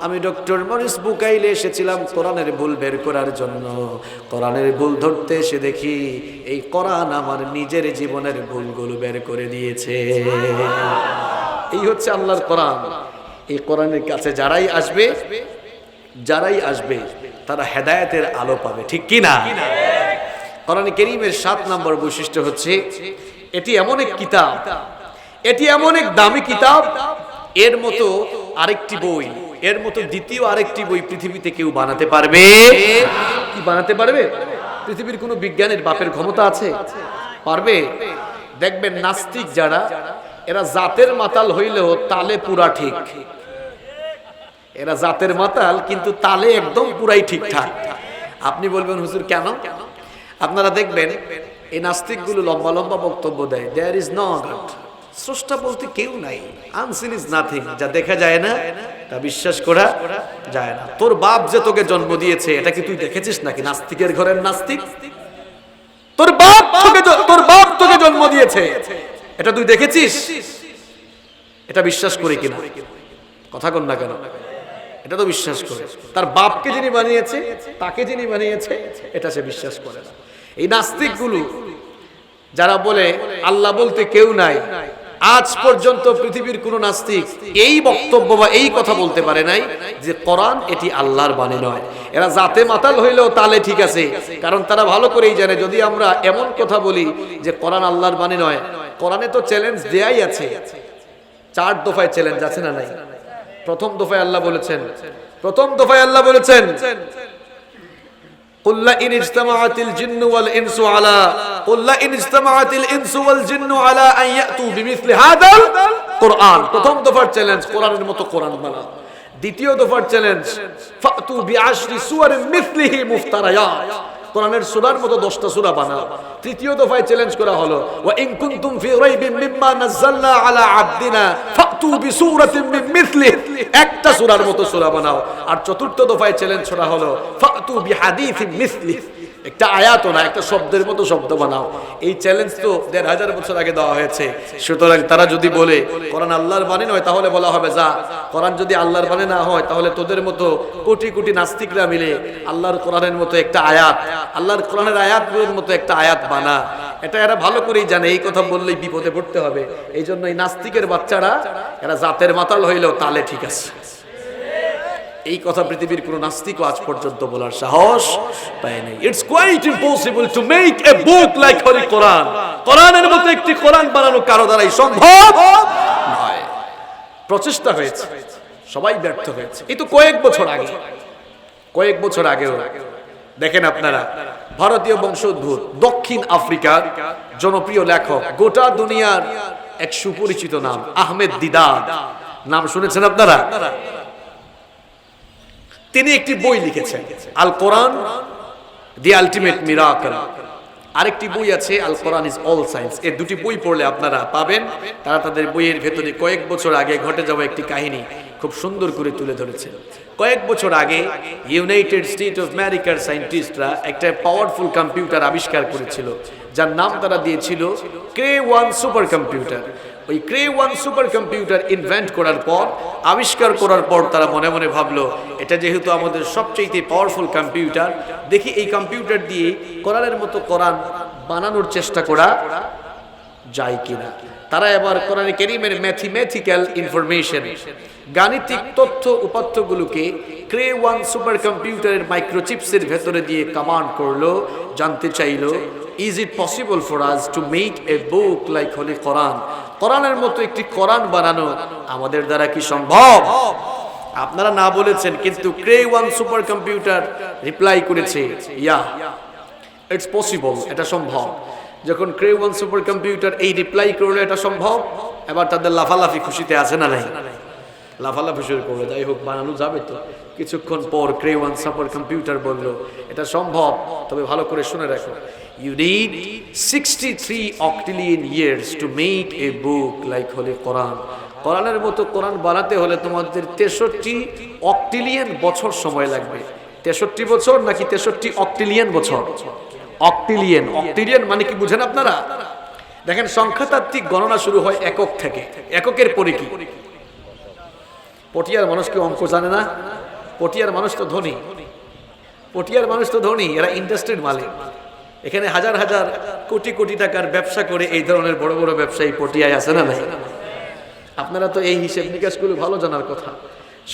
আমি ডক্টর মরিস বুকাইলি এসেছিলাম কোরআনের ভুল বের করার জন্য। কোরআনের ভুল ধরতে এসে দেখি এই কোরআন আমার নিজের জীবনের ভুলগুলো বের করে দিয়েছে। এই হচ্ছে আল্লাহর কোরআন। এই কোরআনের কাছে যারাই আসবে তারা হেদায়েতের আলো পাবে, ঠিক কি না? কোরআনে কারীমের ৭ নম্বর বৈশিষ্ট্য হচ্ছে এটি এমন এক কিতাব, এটি এমন এক দামি কিতাব, এর মতো আরেকটি বই, এর মতো দ্বিতীয় আরেকটি বই পৃথিবীতে কেউ বানাতে পারবে? কি বানাতে পারবে? পৃথিবীর কোনো বিজ্ঞানের বাপের ক্ষমতা আছে? পারবে? দেখবেন নাস্তিক যারা, এরা জাতের মাতাল হইলেও তালে পুরা ঠিক। এরা জাতের মাতাল কিন্তু তালে একদম পুরাই ঠিকঠাক। আপনি বলবেন হুজুর কেন? আপনারা দেখবেন এই নাস্তিকগুলো লম্বা লম্বা বক্তব্য দেয়, দেয়ার ইজ নো গড, স্রষ্টা বলতে কেউ নাই, আনসিন ইজ নাথিং, যা দেখা যায় না তা বিশ্বাস করা যায় না। তোর বাপ যে তোকে জন্ম দিয়েছে এটা কি তুই দেখেছিস নাকি? নাস্তিকের ঘরের নাস্তিক, তোর বাপ তোকে জন্ম দিয়েছে এটা তুই দেখেছিস? এটা বিশ্বাস করে কিনা? কথা কন না কেন? এটা তো বিশ্বাস করে। তার বাপকে যিনি বানিয়েছে, তাকে যিনি বানিয়েছে, এটা সে বিশ্বাস করে না। এই নাস্তিকগুলো যারা বলে আল্লাহ বলতে কেউ নাই, আজ পর্যন্ত পৃথিবীর কোন নাস্তিক এই বক্তব্য বা এই কথা বলতে পারে নাই যে কোরআন এটি আল্লাহর বাণী নয়। এরা জাতে মাতাল হইলেও তালে ঠিক আছে, কারণ তারা ভালো করেই জানে যদি আমরা এমন কথা বলি যে কোরআন আল্লাহর বাণী নয়, কোরআনে তো চ্যালেঞ্জ দেয়াই আছে, 4 দফায় চ্যালেঞ্জ আছে না নাই? প্রথম দফায় আল্লাহ বলেছেন قل لئن اجتمعت الجن والانس على ان ياتوا بمثل هذا القران। প্রথম দফার চ্যালেঞ্জ কোরআনের মতো কোরআন বানাও। দ্বিতীয় দফার চ্যালেঞ্জ ফাতু বিআশরি সুওয়ারিন মিথলিহি মুফতারায়াত, কোরআনের সূরার মতো 10টা সূরা বানাও। তৃতীয় দফায় চ্যালেঞ্জ করা হলো, ওয়া ইন কুনতুম ফি রাইবিন মিম্মা নাযালনা আলা আবদিনা ফাতু বিসূরাতিন মিন মিথলিহি, একটা সূরার মতো সূরা বানাও। আর চতুর্থ দফায় চ্যালেঞ্জ করা হলো, ফাতু বিহাদিসিন মিথলিহি, একটা আয়াতও না, একটা শব্দের মতো শব্দ বানাও। এই চ্যালেঞ্জ তো 1500 বছর আগে দেওয়া হয়েছে। সুতরাং তারা যদি বলে কোরআন আল্লাহর বাণী নয়, তাহলে বলা হবে যা, কোরআন যদি আল্লাহর বাণী না হয় তাহলে তোদের মতো কোটি কোটি নাস্তিকরা মিলে আল্লাহর কোরআনের মতো একটা আয়াত, আল্লাহর কোরআনের আয়াতগুলোর মতো একটা আয়াত বানা। এটা এরা ভালো করেই জানে এই কথা বললেই বিপদে পড়তে হবে। এই জন্য এই নাস্তিকের বাচ্চারা এরা জাতের মাতাল হইলেও তালে ঠিক আছে। এই কথা পৃথিবীর কোন নাস্তিকও আজ পর্যন্ত বলার সাহস পায় নাই। It's quite impossible to make a book like holy Quran. কোরআনের মতো একটি কোরআন বানানো কারো দ্বারাই সম্ভব নয়। প্রচেষ্টা হয়েছে, সবাই ব্যর্থ হয়েছে। এই তো কয়েক বছর আগেও দেখেন আপনারা, ভারতীয় বংশোদ্ভূত দক্ষিণ আফ্রিকার জনপ্রিয় লেখক, গোটা দুনিয়ার এক সুপরিচিত নাম, আহমেদ দিদার, নাম শুনেছেন আপনারা? তিনি একটি বই লিখেছেন, আল কোরআন দি আলটিমেট মিরাকল। আরেকটি বই আছে, আল কোরআন ইজ অল সায়েন্স। এই দুটি বই পড়লে আপনারা পাবেন, তারা তাদের বইয়ের ভেতরে কয়েক বছর আগে ঘটে যাওয়া একটি কাহিনী খুব সুন্দর করে তুলে ধরেছেন। কয়েক বছর আগে ইউনাইটেড স্টেট অফ আমেরিকার সায়েন্টিস্টরা একটা পাওয়ারফুল কম্পিউটার আবিষ্কার করেছিল, যার নাম তারা দিয়েছিল Cray-1 সুপার কম্পিউটার। ওই Cray-1 সুপার কম্পিউটার ইনভেন্ট করার পর, আবিষ্কার করার পর তারা মনে মনে ভাবলো, এটা যেহেতু আমাদের সবচেয়ে পাওয়ারফুল কম্পিউটার, দেখি এই কম্পিউটার দিয়ে কোরআনের মতো কোরআন বানানোর চেষ্টা করা যায় কিনা। তারা এবার কোরআনে কারীমের ম্যাথমেটিক্যাল ইনফরমেশন, গাণিতিক তথ্য উপাত্তগুলোকে Cray-1 সুপার কম্পিউটারের মাইক্রোচিপসের ভেতরে দিয়ে কমান্ড করলো, জানতে চাইলো, is it possible for us to make a book like holy Quran? কোরআনের মতো একটি কোরআন বানানো আমাদের দ্বারা কি সম্ভব? আপনারা না বলেছেন, কিন্তু Cray-1 সুপার কম্পিউটার রিপ্লাই করেছে, ইয়া ইটস পসিবল, এটা সম্ভব। যখন Cray-1 সুপার কম্পিউটার এই রিপ্লাই করলো এটা সম্ভব, এবার তাদের লাফালাফি খুশিতে আছে না নাই? লাফালাফি শুরু করলো, যাই হোক বানানো যাবে তো। কিছুক্ষণ পর Cray-1 সুপার কম্পিউটার বলল, এটা সম্ভব, তবে ভালো করে শুনে রাখো, you need 63 octillion years to make a book like holy Quran. কোরআনের মতো কোরআন বানাতে হলে তোমাদের 63 অক্টিলিয়ন বছর সময় লাগবে। 63 বছর নাকি 63 অক্টিলিয়ন বছর? অক্টিলিয়ন, অক্টিলিয়ন মানে কি বুঝেন আপনারা? দেখেন, সংখ্যাতাত্ত্বিক গণনা শুরু হয় একক থেকে। এককের পরে কি? পটিয়ার মানুষ কি অঙ্ক জানে না? পটিয়ার মানুষ তো ধনী, পটিয়ার মানুষ তো ধনী, এরা ইন্ডাস্ট্রির মালিক। এখানে হাজার হাজার কোটি কোটি টাকার ব্যবসা করে এই ধরনের বড় বড় ব্যবসায়ী পটিয়ায় আছে না নাই? আপনারা তো এই হিসেব নিকাশগুলো ভালো জানার কথা।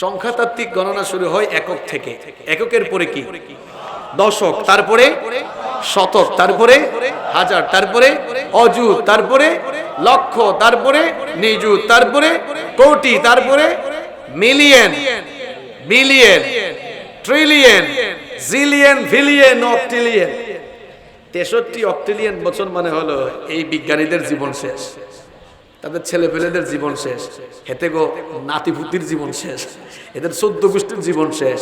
সংখ্যাতাত্ত্বিক গণনা শুরু হয় একক থেকে। এককের পরে কি? দশক, তারপরে শতক, তারপরে হাজার, তারপরে অযুত, তারপরে লক্ষ, তারপরে নিযুত, তারপরে কোটি, তারপরে million, billion, trillion, zillion, billion, octillion. 63 octillion বছর মানে হলো এই বিজ্ঞানীদের জীবন শেষ, তাদের ছেলে পেলেদের জীবন শেষ, হেতে গো নাতিপুতির জীবন শেষ, এদের 14 গোষ্ঠীর জীবন শেষ,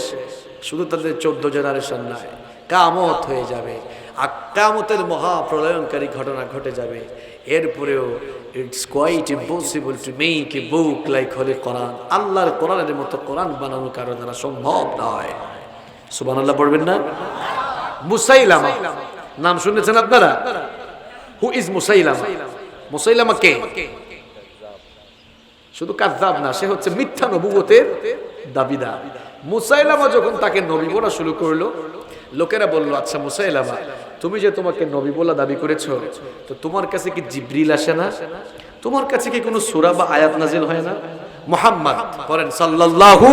শুধু তাদের 14 জেনারেশন নয়, কিয়ামত হয়ে যাবে। আর কিয়ামতের মহাপ্রলয়ঙ্কারী ঘটনা ঘটে যাবে। এরপরেও it's quite impossible to make a book like holy Quran. আল্লাহর কোরআনের মতো কোরআন বানানো কারো দ্বারা সম্ভব নয়। সুবহানাল্লাহ পড়বেন না? মুসাইলামা নাম শুনেছেন আপনারা? Who is মুসাইলামা? মুসাইলামা কে? শুধু কাযযাব না, সে হচ্ছে মিথ্যা নবুয়তের দাবিদার। মুসাইলামা যখন তাকে নবী বলা শুরু করলো, লোকেরা বলল, আচ্ছা মুসাইলামা, তুমি যে তোমাকে নবী বলা দাবি করেছো, তো তোমার কাছে কি জিবরিল আসে না? তোমার কাছে কি কোনো সূরা বা আয়াত নাজিল হয় না? মুহাম্মদ বলেন সাল্লাল্লাহু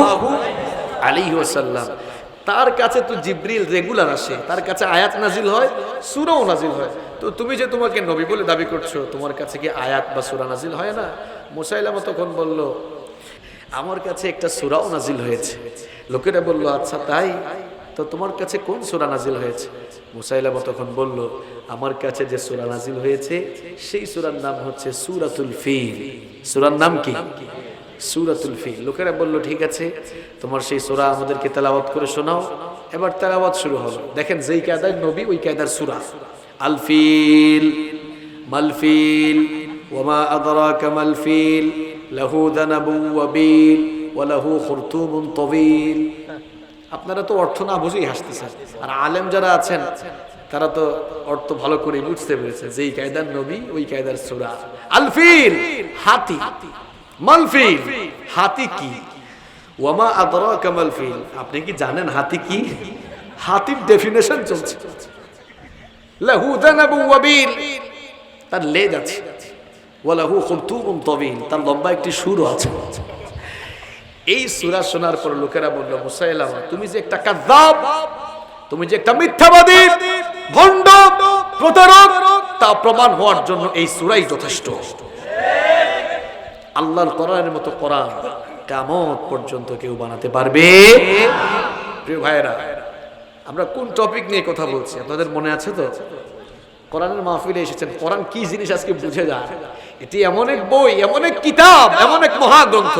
আলাইহি ওয়াসাল্লাম, তার কাছে তো জিবরিল রেগুলার আসে, তার কাছে আয়াত নাজিল হয়, সূরাও নাজিল হয়। তো তুমি যে তোমাকে নবী বলে দাবি করছো, তোমার কাছে কি আয়াত বা সূরা নাজিল হয় না? মুসাইলামা তখন বলল, আমার কাছে একটা সূরাও নাজিল হয়েছে। লোকেরা বলল, আচ্ছা তাই, তো তোমার কাছে কোন সূরা নাজিল হয়েছে? মুসাইলামা তখন বলল, আমার কাছে যে সূরা নাজিল হয়েছে সেই সূরার নাম হচ্ছে সূরাতুল ফিল। সূরার নাম কি? সূরাতুল ফিল। লোকেরা বলল, ঠিক আছে, তোমার সেই সূরা আমাদেরকে তেলাওয়াত করে শোনাও। এবার তেলাওয়াত শুরু হলো। দেখেন যেই কায়দার নবী ওই কায়দার সূরা। আল ফিল মাল ফিল ওয়া মা আদরাকা মাল ফিল লাহু দানাবুন ওয়া বিল ওয়া লাহু খুরতুমুন তাওয়িল। আপনারা তো অর্থ না বুঝেই হাসতেছেন, আর আলেম যারা আছেন তারা তো অর্থ ভালো করে বুঝতে পেরেছে। যেই কায়দার নবী ওই কায়দার সূরা। আল ফিল হাতি, মাল ফিল হাতি কি, ওয়া মা আদরাকা মাল ফিল আপনি কি জানেন হাতি কি? হাতির ডেফিনেশন চলছে। লাহু দানাবুন ওয়া বিল তার লেজ আছে, ওয়া লাহু খুরতুমুন তাওয়িল তার লম্বা একটি সুরও আছে। এই সূরা শোনার পর লোকেরা বলল, মুসাইলামা তুমি যে একটা কাযযাব, তুমি যে একটা মিথ্যাবাদী, ভণ্ড, প্রতারক, তা প্রমাণ হওয়ার জন্য এই সূরাই যথেষ্ট। আল্লাহর কোরআনের মতো কোরআন কিয়ামত পর্যন্ত কেউ বানাতে পারবে। প্রিয় ভাইরা, আমরা কোন টপিক নিয়ে কথা বলছি আপনাদের মনে আছে তো? কোরআনের মাহফিলে এসেছেন, কোরআন কি জিনিস আজকে বুঝে যান। এটি এমন এক বই, এমন এক কিতাব, এমন এক মহাগ্রন্থ,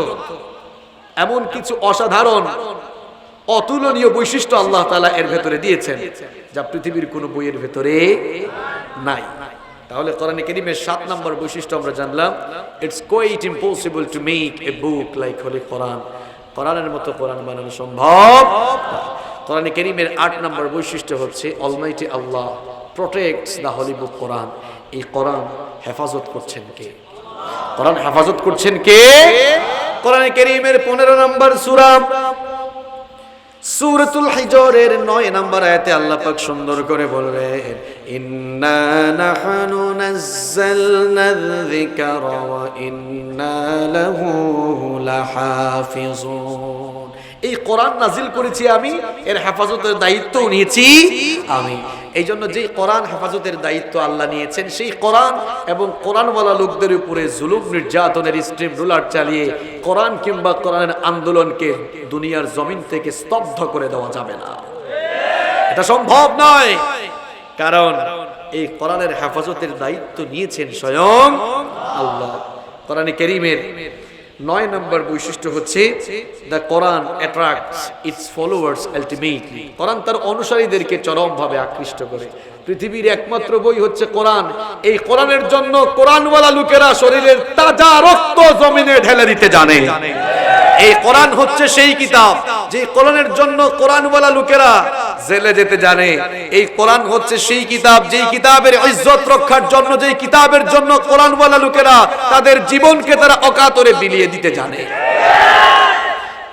এমন কিছু অসাধারণ অতুলনীয় বৈশিষ্ট্য আল্লাহ তাআলা এর ভেতরে দিয়েছেন যা পৃথিবীর কোনো বইয়ের ভেতরে নাই। তাহলে কোরআনে কারীমের 7 নম্বর বৈশিষ্ট্য আমরা জানলাম, it's quite impossible to make a book like holy Quran. কোরআনের মতো কোরআন বানানো সম্ভব। কোরআনে কারীমের 8 নম্বর বৈশিষ্ট্য হচ্ছে almighty Allah protects the holy book Quran. এই কোরআন হেফাজত করছেন কে? কোরআন হেফাজত করছেন কে? কোরআনে কারীমের 15 নম্বর সূরা সূরাতুল হিজরের 9 নম্বর আয়াতে আল্লাহ পাক সুন্দর করে বললেন, ইন্না নাহনু নাযালনায যিকরা ওয়া ইন্না লাহু লাহাফিজুন। এই কোরআন নাজিল করেছি আমি, এর হেফাজতের দায়িত্ব নিয়েছি আমি। এই জন্য যেই কোরআন হেফাজতের দায়িত্ব আল্লাহ নিয়েছেন, সেই কোরআন এবং কোরআনওয়ালা লোকদের উপরে জুলুম নির্যাতনের স্ট্রিম রুলার চালিয়ে কোরআন কিংবা কোরআনের আন্দোলনকে দুনিয়ার জমিন থেকে স্তব্ধ করে দেওয়া যাবে না। এটা সম্ভব নয়, কারণ এই কোরআনের হেফাজতের দায়িত্ব নিয়েছেন স্বয়ং আল্লাহ। কোরআনে কারীমের 9 নম্বর বৈশিষ্ট্য হচ্ছে the Quran attracts its followers ultimately. Quran তার অনুসারীদেরকে চরমভাবে আকৃষ্ট করে। পৃথিবীর একমাত্র বই হচ্ছে কোরআন। এই কোরআনের জন্য কোরআনওয়ালা লোকেরা শরীরের তাজা রক্ত জমিনে ঢেলে দিতে জানে। এই কোরআন হচ্ছে সেই কিতাব যে কোরআনের জন্য কোরআনওয়ালা লোকেরা জেলে যেতে জানে। এই কোরআন হচ্ছে সেই কিতাব যেই কিতাবের ইজ্জত রক্ষার জন্য, যেই কিতাবের জন্য কোরআনওয়ালা লোকেরা তাদের জীবনকে তারা অকাতরে বিলিয়ে দিতে জানে।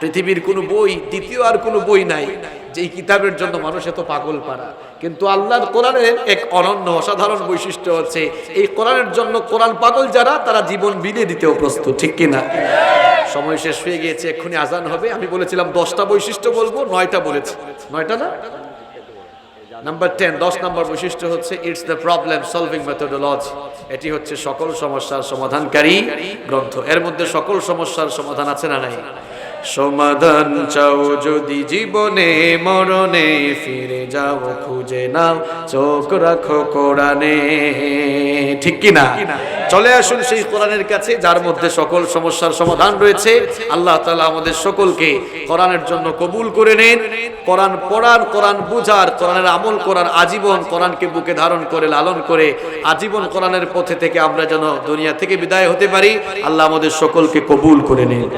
পৃথিবীর কোনো বই, দ্বিতীয় আর কোনো বই নাই যেই কিতাবের জন্য মানুষ এত পাগল পারা। কিন্তু আল্লাহর কোরআনের এক অনন্য অসাধারণ বৈশিষ্ট্য হচ্ছে এই কোরআনের জন্য কোরআন পাগল যারা, তারা জীবন বিলিয়ে দিতেও প্রস্তুত। ঠিক কিনা? সময় শেষ হয়ে গিয়েছে, এক্ষুনি আজান হবে। আমি বলেছিলাম 10টা বৈশিষ্ট্য বলবো, 9টা বলেছি। 9টা না? নাম্বার 10, 10 নম্বর বৈশিষ্ট্য হচ্ছে it's the problem solving methodology. এটি হচ্ছে সকল সমস্যার সমাধানকারী গ্রন্থ। এর মধ্যে সকল সমস্যার সমাধান আছে না নাই? সমাধান চাও যদি জীবনে মরণে, ফিরে যাও খুঁজে নাও চোখ রাখো কোরআনে। ঠিক কি না? চলে আসুন সেই কোরআনের কাছে যার মধ্যে সকল সমস্যার সমাধান রয়েছে। আল্লাহ তাআলা আমাদের সকলকে কোরআনের জন্য কবুল করে নেন। কোরআন পড়ার, কোরআন বুঝার, কোরআনের আমল করার, আজীবন কোরআনকে বুকে ধারণ করে লালন করে আজীবন কোরআনের পথে থেকে আমরা যেন দুনিয়া থেকে বিদায় হতে পারি। আল্লাহ আমাদের সকলকে কবুল করে নেন।